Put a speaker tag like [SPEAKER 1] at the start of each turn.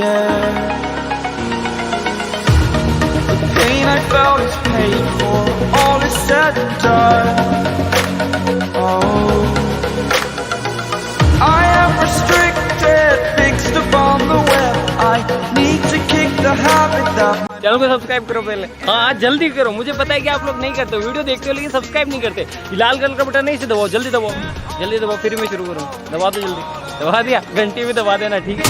[SPEAKER 1] air. The pain I felt is paid for, all is said and done. Oh, I am restricted, fixed upon the web. I need to kick the habit that.
[SPEAKER 2] Channel को subscribe करो पहले, हाँ जल्दी करो। मुझे पता है कि आप लोग नहीं करते, वीडियो देखते हो लेकिन सब्सक्राइब नहीं करते। लाल कलर का बटन नहीं से दबाओ, जल्दी दबाओ, जल्दी दबाओ, फिर मैं शुरू करूँ। दबा दो जल्दी, दबा दिया, घंटी भी दबा देना, ठीक है।